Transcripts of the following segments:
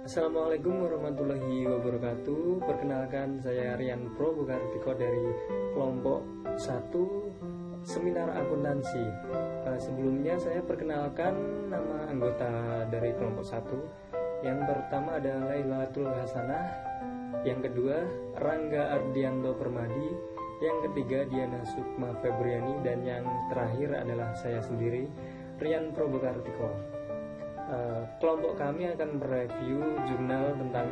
Assalamualaikum warahmatullahi wabarakatuh. Perkenalkan, saya Rian Probokartiko dari kelompok 1 Seminar Akuntansi. Sebelumnya saya perkenalkan nama anggota dari kelompok 1. Yang pertama ada Lailatul Hasanah, yang kedua Rangga Ardianto Permadi, yang ketiga Diana Sukma Febriani, dan yang terakhir adalah saya sendiri, Rian Probokartiko. Kelompok kami akan mereview jurnal tentang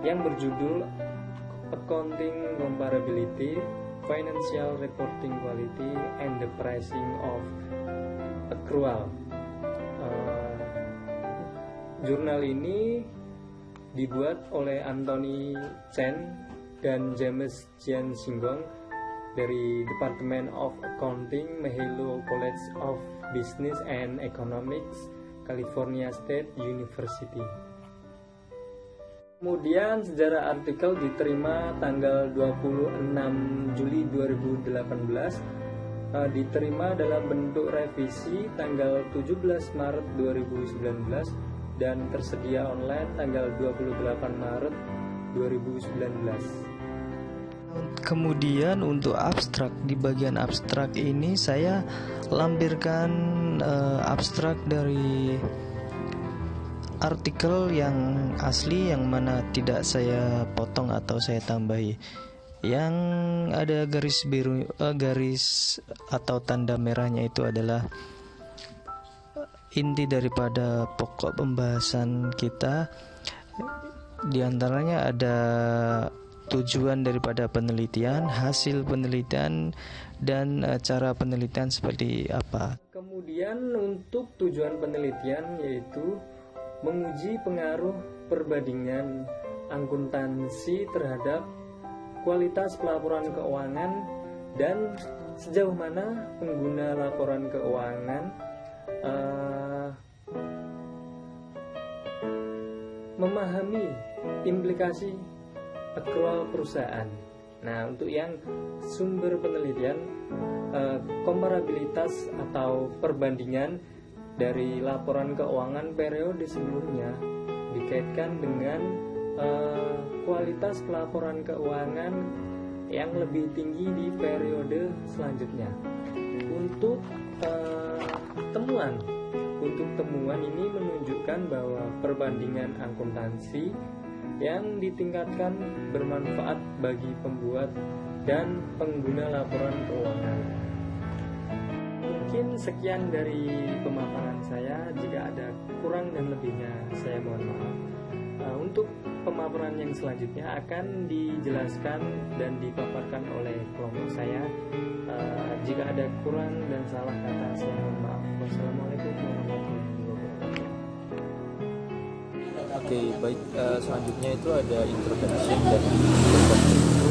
yang berjudul Accounting Comparability, Financial Reporting Quality, and the Pricing of Accrual. Jurnal ini dibuat oleh Anthony Chen dan James Jian Singgong dari Department of Accounting, Mahalo College of Business and Economics, California State University. Kemudian sejarah artikel diterima tanggal 26 Juli 2018, diterima dalam bentuk revisi tanggal 17 Maret 2019 dan tersedia online tanggal 28 Maret 2019. Kemudian untuk abstrak, di bagian abstrak ini saya lampirkan abstrak dari artikel yang asli, yang mana tidak saya potong atau saya tambahi. Yang ada garis biru, garis atau tanda merahnya itu adalah inti daripada pokok pembahasan kita. Di antaranya ada tujuan daripada penelitian, hasil penelitian, dan cara penelitian seperti apa. Kemudian untuk tujuan penelitian yaitu menguji pengaruh perbandingan akuntansi terhadap kualitas pelaporan keuangan dan sejauh mana pengguna laporan keuangan memahami implikasi accrual perusahaan. Nah, untuk yang sumber penelitian, komparabilitas atau perbandingan dari laporan keuangan periode sebelumnya dikaitkan dengan kualitas pelaporan keuangan yang lebih tinggi di periode selanjutnya. Untuk temuan ini menunjukkan bahwa perbandingan akuntansi yang ditingkatkan bermanfaat bagi pembuat dan pengguna laporan keuangan. Mungkin sekian dari pemaparan saya. Jika ada kurang dan lebihnya, saya mohon maaf. Untuk pemaparan yang selanjutnya akan dijelaskan dan dipaparkan oleh kelompok saya. Jika ada kurang dan salah kata, saya mohon maaf. Wassalamualaikum warahmatullahi wabarakatuh. Oke, baik. Selanjutnya itu ada introduction, dan introduction itu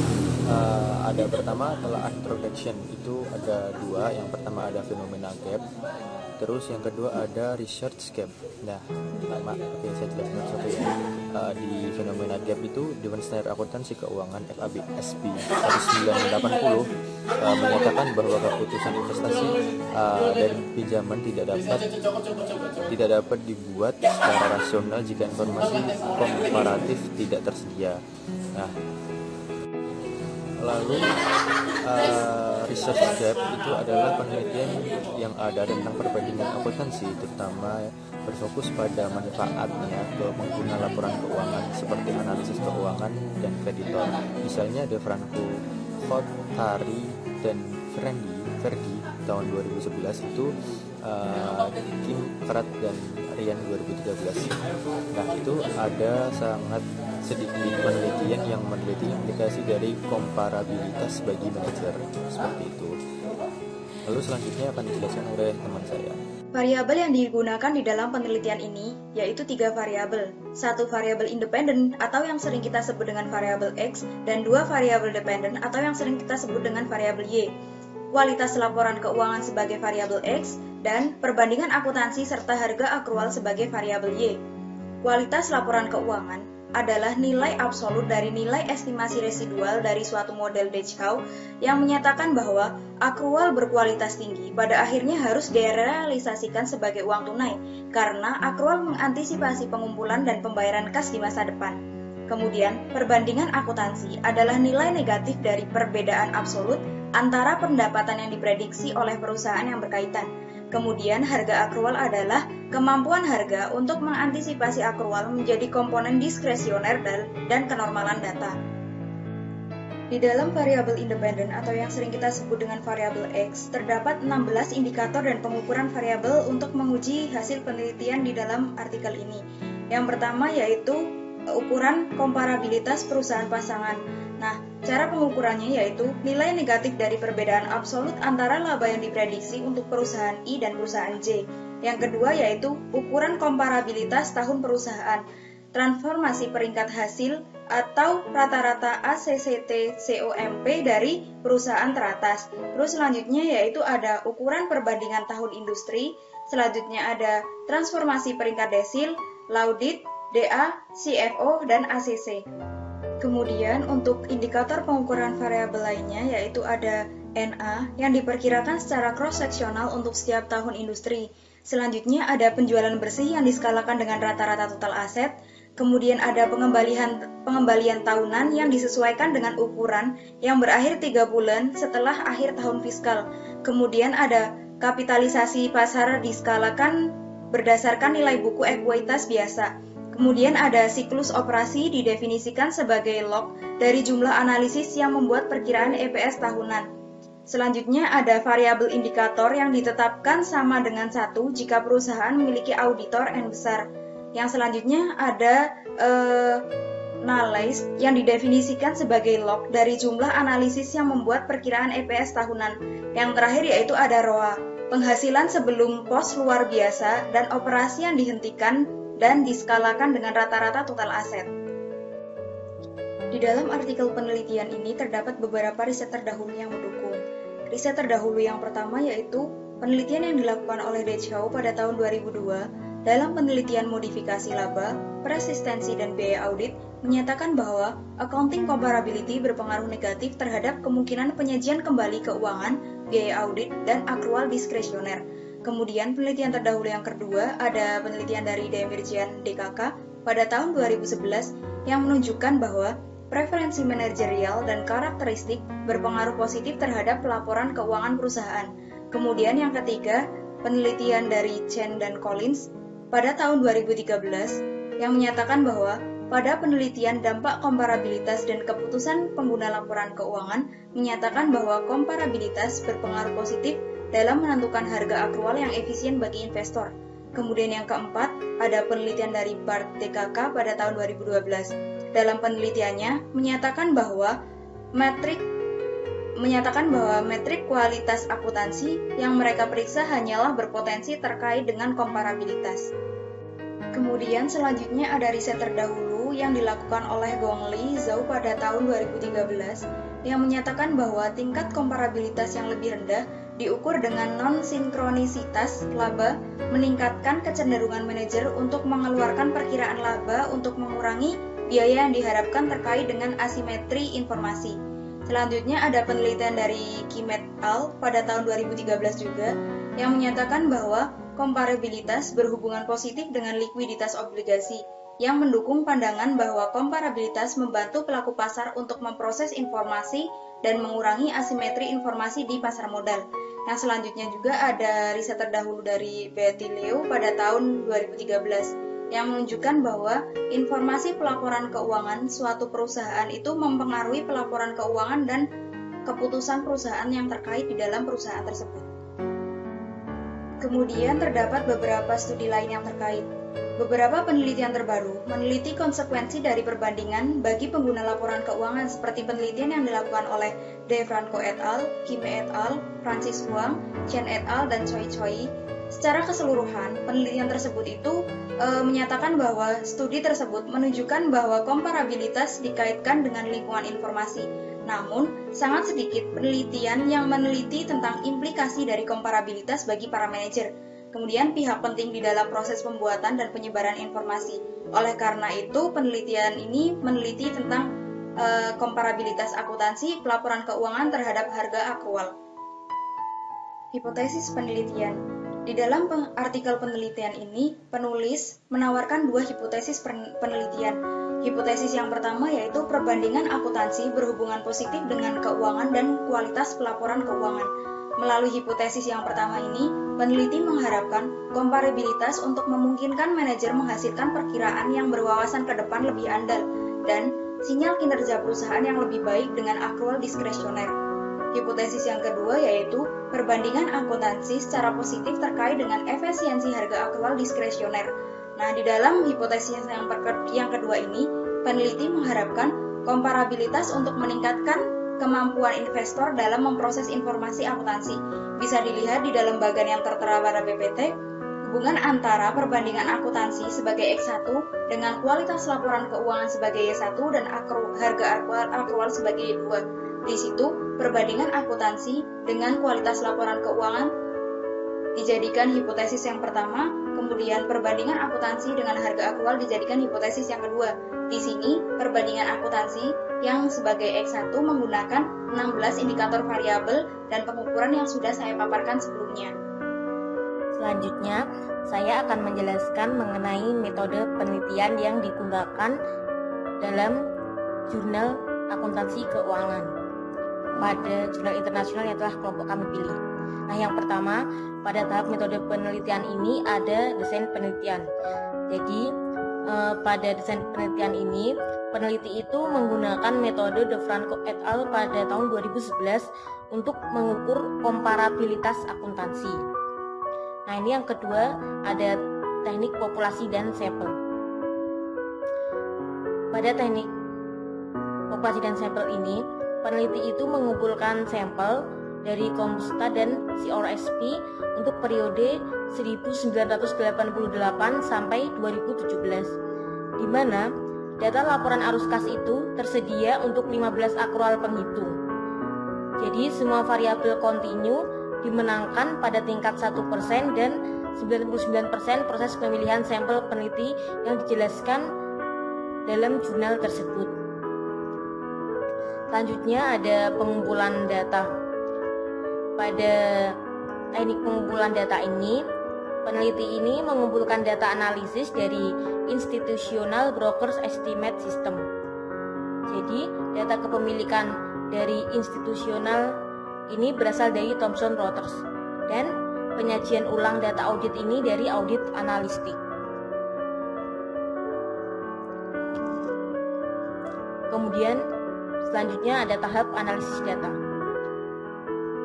ada pertama adalah introduction, itu ada dua. Yang pertama ada fenomena gap, terus yang kedua ada research gap. Nah, oke, saya jelaskan satu ya. Di fenomena gap itu Dewan Standar Akuntansi Keuangan FABSB 1980 menyatakan bahwa keputusan investasi dan pinjaman tidak dapat dibuat secara rasional jika informasi komparatif tidak tersedia. Nah, lalu research gap itu adalah penelitian yang ada tentang perbandingan akuntansi, terutama berfokus pada manfaatnya ke pengguna laporan keuangan seperti analisis keuangan dan kreditor. Misalnya ada Franco Kotari dan Verdi tahun 2011 itu, Kim Krat dan Rian 2013. Nah, itu ada sangat sedikit penelitian yang meneliti implikasi dari komparabilitas bagi manajer, seperti itu. Lalu selanjutnya akan dijelaskan oleh teman saya. Variabel yang digunakan di dalam penelitian ini yaitu 3 variabel. 1 variabel independen atau yang sering kita sebut dengan variabel X, dan 2 variabel dependen atau yang sering kita sebut dengan variabel Y. Kualitas laporan keuangan sebagai variabel X dan perbandingan akuntansi serta harga akrual sebagai variabel Y. Kualitas laporan keuangan adalah nilai absolut dari nilai estimasi residual dari suatu model Dachau yang menyatakan bahwa akrual berkualitas tinggi pada akhirnya harus direalisasikan sebagai uang tunai karena akrual mengantisipasi pengumpulan dan pembayaran kas di masa depan. Kemudian, perbandingan akuntansi adalah nilai negatif dari perbedaan absolut antara pendapatan yang diprediksi oleh perusahaan yang berkaitan. Kemudian, harga akrual adalah kemampuan harga untuk mengantisipasi akrual menjadi komponen diskresioner dan kenormalan data. Di dalam variabel independen atau yang sering kita sebut dengan variabel X, terdapat 16 indikator dan pengukuran variabel untuk menguji hasil penelitian di dalam artikel ini. Yang pertama yaitu ukuran komparabilitas perusahaan pasangan. Nah, cara pengukurannya yaitu nilai negatif dari perbedaan absolut antara laba yang diprediksi untuk perusahaan I dan perusahaan J. Yang kedua yaitu ukuran komparabilitas tahun perusahaan, transformasi peringkat hasil atau rata-rata ACCT COMP dari perusahaan teratas. Terus selanjutnya yaitu ada ukuran perbandingan tahun industri, selanjutnya ada transformasi peringkat desil, laudit, DA, CFO, dan ACC. Kemudian untuk indikator pengukuran variabel lainnya yaitu ada NA yang diperkirakan secara cross-seksional untuk setiap tahun industri. Selanjutnya ada penjualan bersih yang diskalakan dengan rata-rata total aset. Kemudian ada pengembalian tahunan yang disesuaikan dengan ukuran yang berakhir 3 bulan setelah akhir tahun fiskal. Kemudian ada kapitalisasi pasar diskalakan berdasarkan nilai buku ekuitas biasa. Kemudian ada siklus operasi didefinisikan sebagai log dari jumlah analisis yang membuat perkiraan EPS tahunan. Selanjutnya ada variabel indikator yang ditetapkan sama dengan 1 jika perusahaan memiliki auditor N besar. Yang selanjutnya ada NALAIS yang didefinisikan sebagai log dari jumlah analisis yang membuat perkiraan EPS tahunan. Yang terakhir yaitu ada ROA, penghasilan sebelum pos luar biasa dan operasi yang dihentikan dan diskalakan dengan rata-rata total aset. Di dalam artikel penelitian ini terdapat beberapa riset terdahulu yang mendukung. Riset terdahulu yang pertama yaitu penelitian yang dilakukan oleh Dachau pada tahun 2002 dalam penelitian modifikasi laba, persistensi, dan biaya audit menyatakan bahwa accounting comparability berpengaruh negatif terhadap kemungkinan penyajian kembali keuangan, biaya audit, dan akrual diskresioner. Kemudian penelitian terdahulu yang kedua ada penelitian dari Demirjian DKK pada tahun 2011 yang menunjukkan bahwa preferensi manajerial dan karakteristik berpengaruh positif terhadap pelaporan keuangan perusahaan. Kemudian yang ketiga, penelitian dari Chen dan Collins pada tahun 2013 yang menyatakan bahwa pada penelitian dampak komparabilitas dan keputusan pengguna laporan keuangan menyatakan bahwa komparabilitas berpengaruh positif dalam menentukan harga akrual yang efisien bagi investor. Kemudian yang keempat, ada penelitian dari Bart DKK pada tahun 2012. Dalam penelitiannya menyatakan bahwa metrik kualitas akuntansi yang mereka periksa hanyalah berpotensi terkait dengan komparabilitas. Kemudian selanjutnya ada riset terdahulu yang dilakukan oleh Gong Li Zhao pada tahun 2013 yang menyatakan bahwa tingkat komparabilitas yang lebih rendah diukur dengan non-sinkronisitas laba meningkatkan kecenderungan manajer untuk mengeluarkan perkiraan laba untuk mengurangi biaya yang diharapkan terkait dengan asimetri informasi. Selanjutnya ada penelitian dari Kim et al. Pada tahun 2013 juga yang menyatakan bahwa komparabilitas berhubungan positif dengan likuiditas obligasi yang mendukung pandangan bahwa komparabilitas membantu pelaku pasar untuk memproses informasi dan mengurangi asimetri informasi di pasar modal. Yang selanjutnya juga ada riset terdahulu dari Betty Liu pada tahun 2013 yang menunjukkan bahwa informasi pelaporan keuangan suatu perusahaan itu mempengaruhi pelaporan keuangan dan keputusan perusahaan yang terkait di dalam perusahaan tersebut. Kemudian terdapat beberapa studi lain yang terkait. Beberapa penelitian terbaru meneliti konsekuensi dari perbandingan bagi pengguna laporan keuangan seperti penelitian yang dilakukan oleh De Franco et al., Kim et al., Francis Huang, Chen et al., dan Choi Choi. Secara keseluruhan, penelitian tersebut itu menyatakan bahwa studi tersebut menunjukkan bahwa komparabilitas dikaitkan dengan lingkungan informasi. Namun, sangat sedikit penelitian yang meneliti tentang implikasi dari komparabilitas bagi para manajer. kemudian pihak penting di dalam proses pembuatan dan penyebaran informasi. Oleh karena itu, penelitian ini meneliti tentang komparabilitas akuntansi pelaporan keuangan terhadap harga akrual. Hipotesis penelitian. Di dalam artikel penelitian ini, penulis menawarkan dua hipotesis penelitian. Hipotesis yang pertama yaitu perbandingan akuntansi berhubungan positif dengan keuangan dan kualitas pelaporan keuangan. Melalui hipotesis yang pertama ini, peneliti mengharapkan komparabilitas untuk memungkinkan manajer menghasilkan perkiraan yang berwawasan ke depan lebih andal dan sinyal kinerja perusahaan yang lebih baik dengan akrual diskresioner. Hipotesis yang kedua yaitu perbandingan akuntansi secara positif terkait dengan efisiensi harga akrual diskresioner. Nah, di dalam hipotesis yang kedua ini, peneliti mengharapkan komparabilitas untuk meningkatkan kemampuan investor dalam memproses informasi akuntansi. Bisa dilihat di dalam bagian yang tertera pada PPT, hubungan antara perbandingan akuntansi sebagai X1 dengan kualitas laporan keuangan sebagai Y1 dan harga akrual sebagai Y2. Di situ, perbandingan akuntansi dengan kualitas laporan keuangan dijadikan hipotesis yang pertama, kemudian perbandingan akuntansi dengan harga akrual dijadikan hipotesis yang kedua. Di sini, perbandingan akuntansi yang sebagai X1 menggunakan 16 indikator variabel dan pengukuran yang sudah saya paparkan sebelumnya. Selanjutnya, saya akan menjelaskan mengenai metode penelitian yang digunakan dalam jurnal akuntansi keuangan pada jurnal internasional yang telah kelompok kami pilih. Nah, yang pertama, pada tahap metode penelitian ini ada desain penelitian. Jadi, pada desain penelitian ini, peneliti itu menggunakan metode De Franco et al. Pada tahun 2011 untuk mengukur komparabilitas akuntansi. Nah, ini yang kedua, ada teknik populasi dan sampel. Pada teknik populasi dan sampel ini, peneliti itu mengumpulkan sampel dari Compusta dan CRSP untuk periode 1988 sampai 2017, di mana data laporan arus kas itu tersedia untuk 15 akrual penghitung. Jadi semua variabel kontinu dimenangkan pada tingkat 1% dan 99% proses pemilihan sampel peneliti yang dijelaskan dalam jurnal tersebut. Selanjutnya ada pengumpulan data. Pada teknik pengumpulan data ini, peneliti ini mengumpulkan data analisis dari Institutional Brokers Estimate System. Jadi, data kepemilikan dari institusional ini berasal dari Thomson Reuters dan penyajian ulang data audit ini dari audit analistik. Kemudian selanjutnya ada tahap analisis data.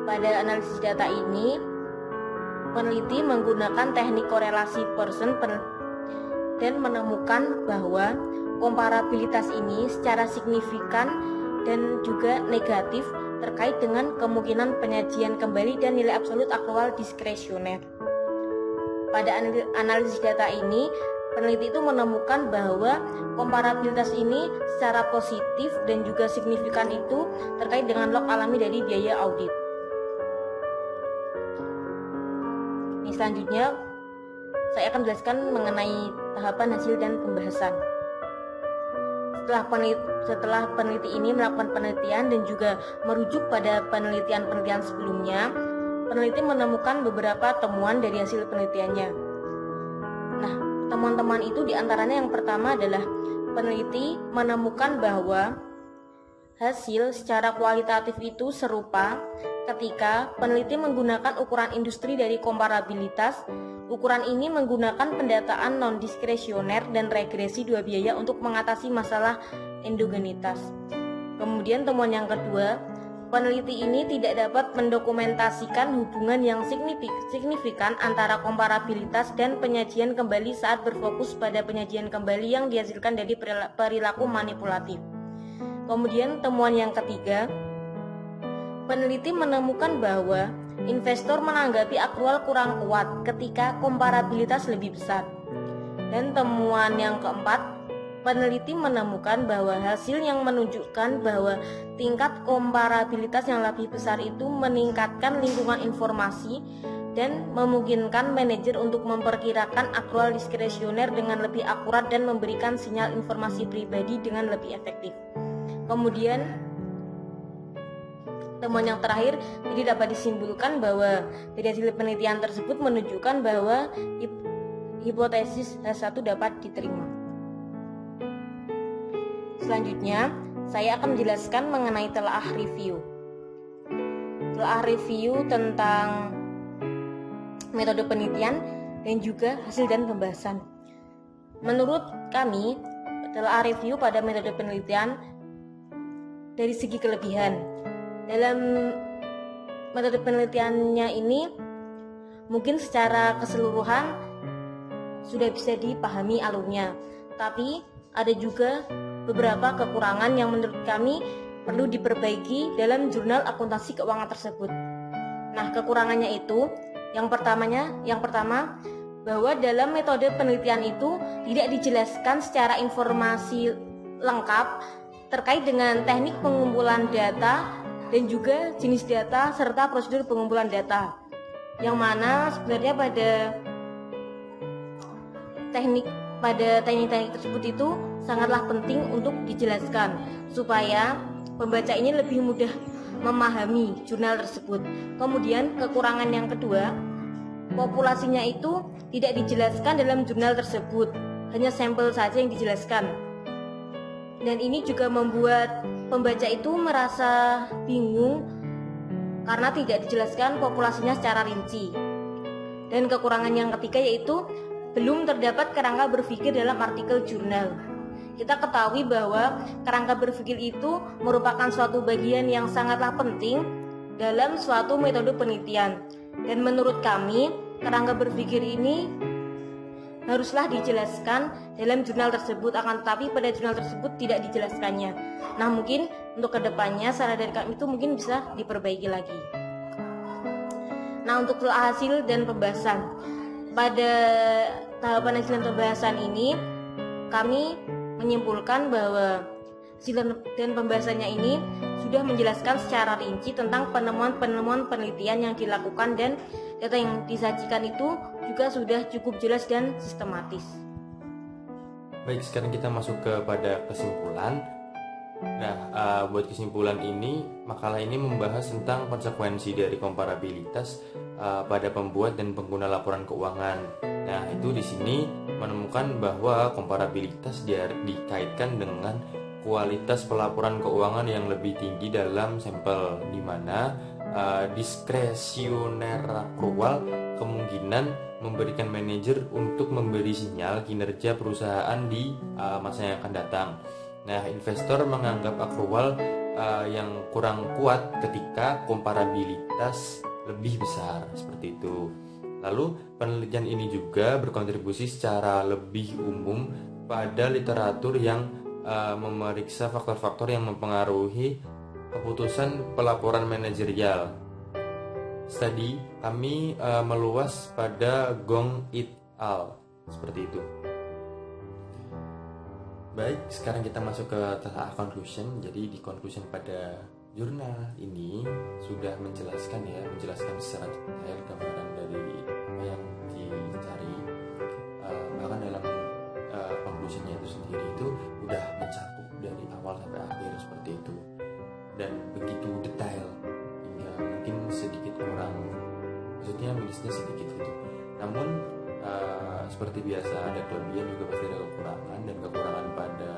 Pada analisis data ini, peneliti menggunakan teknik korelasi Pearson dan menemukan bahwa komparabilitas ini secara signifikan dan juga negatif terkait dengan kemungkinan penyajian kembali dan nilai absolut akrual diskresioner. Pada analisis data ini, peneliti itu menemukan bahwa komparabilitas ini secara positif dan juga signifikan itu terkait dengan log alami dari biaya audit. Selanjutnya, saya akan menjelaskan mengenai tahapan hasil dan pembahasan. Setelah peneliti ini melakukan penelitian dan juga merujuk pada penelitian-penelitian sebelumnya, peneliti menemukan beberapa temuan dari hasil penelitiannya. Nah, temuan-temuan itu diantaranya yang pertama adalah peneliti menemukan bahwa hasil secara kualitatif itu serupa ketika peneliti menggunakan ukuran industri dari komparabilitas. Ukuran ini menggunakan pendataan non-diskresioner dan regresi dua biaya untuk mengatasi masalah endogenitas. Kemudian temuan yang kedua, peneliti ini tidak dapat mendokumentasikan hubungan yang signifikan antara komparabilitas dan penyajian kembali saat berfokus pada penyajian kembali yang dihasilkan dari perilaku manipulatif. Kemudian temuan yang ketiga, peneliti menemukan bahwa investor menanggapi akrual kurang kuat ketika komparabilitas lebih besar. Dan temuan yang keempat, peneliti menemukan bahwa hasil yang menunjukkan bahwa tingkat komparabilitas yang lebih besar itu meningkatkan lingkungan informasi dan memungkinkan manajer untuk memperkirakan akrual diskresioner dengan lebih akurat dan memberikan sinyal informasi pribadi dengan lebih efektif. Kemudian temuan yang terakhir, jadi dapat disimpulkan bahwa dari hasil penelitian tersebut menunjukkan bahwa hipotesis H1 dapat diterima. Selanjutnya, saya akan menjelaskan mengenai telaah review. Telaah review tentang metode penelitian dan juga hasil dan pembahasan. Menurut kami, telaah review pada metode penelitian dari segi kelebihan. Dalam metode penelitiannya ini mungkin secara keseluruhan sudah bisa dipahami alurnya, tapi ada juga beberapa kekurangan yang menurut kami perlu diperbaiki dalam jurnal akuntansi keuangan tersebut. Nah, kekurangannya itu yang pertama bahwa dalam metode penelitian itu tidak dijelaskan secara informasi lengkap terkait dengan teknik pengumpulan data dan juga jenis data serta prosedur pengumpulan data. Yang mana sebenarnya pada teknik-teknik tersebut itu sangatlah penting untuk dijelaskan supaya pembaca ini lebih mudah memahami jurnal tersebut. Kemudian kekurangan yang kedua, populasinya itu tidak dijelaskan dalam jurnal tersebut, hanya sampel saja yang dijelaskan. Dan ini juga membuat pembaca itu merasa bingung karena tidak dijelaskan populasinya secara rinci. Dan kekurangan yang ketiga yaitu belum terdapat kerangka berpikir dalam artikel jurnal. Kita ketahui bahwa kerangka berpikir itu merupakan suatu bagian yang sangatlah penting dalam suatu metode penelitian. Dan menurut kami, kerangka berpikir ini haruslah dijelaskan dalam jurnal tersebut, akan tetapi pada jurnal tersebut tidak dijelaskannya. Nah, mungkin untuk kedepannya saran dari kami itu mungkin bisa diperbaiki lagi. Nah, untuk hasil dan pembahasan, pada tahapan hasil dan pembahasan ini kami menyimpulkan bahwa hasil dan pembahasannya ini sudah menjelaskan secara rinci tentang penemuan-penemuan penelitian yang dilakukan dan data yang disajikan itu juga sudah cukup jelas dan sistematis. Baik, sekarang kita masuk kepada kesimpulan. Nah, buat kesimpulan ini, makalah ini membahas tentang konsekuensi dari komparabilitas pada pembuat dan pengguna laporan keuangan. Nah, itu di sini menemukan bahwa komparabilitas dikaitkan dengan kualitas pelaporan keuangan yang lebih tinggi dalam sampel, di mana diskresioner akrual kemungkinan memberikan manajer untuk memberi sinyal kinerja perusahaan di masa yang akan datang. Nah, investor menganggap akrual yang kurang kuat ketika komparabilitas lebih besar, seperti itu. Lalu penelitian ini juga berkontribusi secara lebih umum pada literatur yang memeriksa faktor-faktor yang mempengaruhi keputusan pelaporan manajerial. Studi kami meluas pada Gong et al. Seperti itu. Baik, sekarang kita masuk ke tahap conclusion. Jadi di conclusion pada jurnal ini sudah menjelaskan secara detail gambaran dari apa yang dicari. Bahkan dalam conclusionnya itu sendiri itu udah mencakup dari awal sampai akhir seperti itu, dan begitu detail hingga mungkin sedikit kurang, maksudnya minusnya sedikit gitu. Namun seperti biasa ada kelebihan juga pasti ada kekurangan, dan kekurangan pada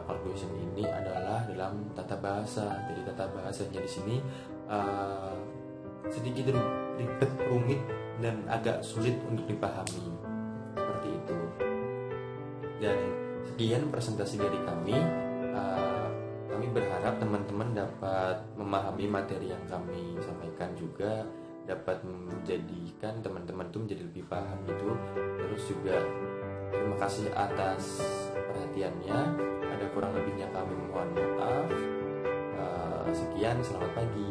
conclusion ini adalah dalam tata bahasa. Jadi tata bahasanya di sini sedikit ribet, rumit, dan agak sulit untuk dipahami, seperti itu. Dan sekian presentasi dari kami. Kami berharap teman-teman dapat memahami materi yang kami sampaikan, juga dapat menjadikan teman-teman itu menjadi lebih paham itu. Terus juga terima kasih atas perhatiannya. Ada kurang lebihnya kami mohon maaf. Sekian, selamat pagi.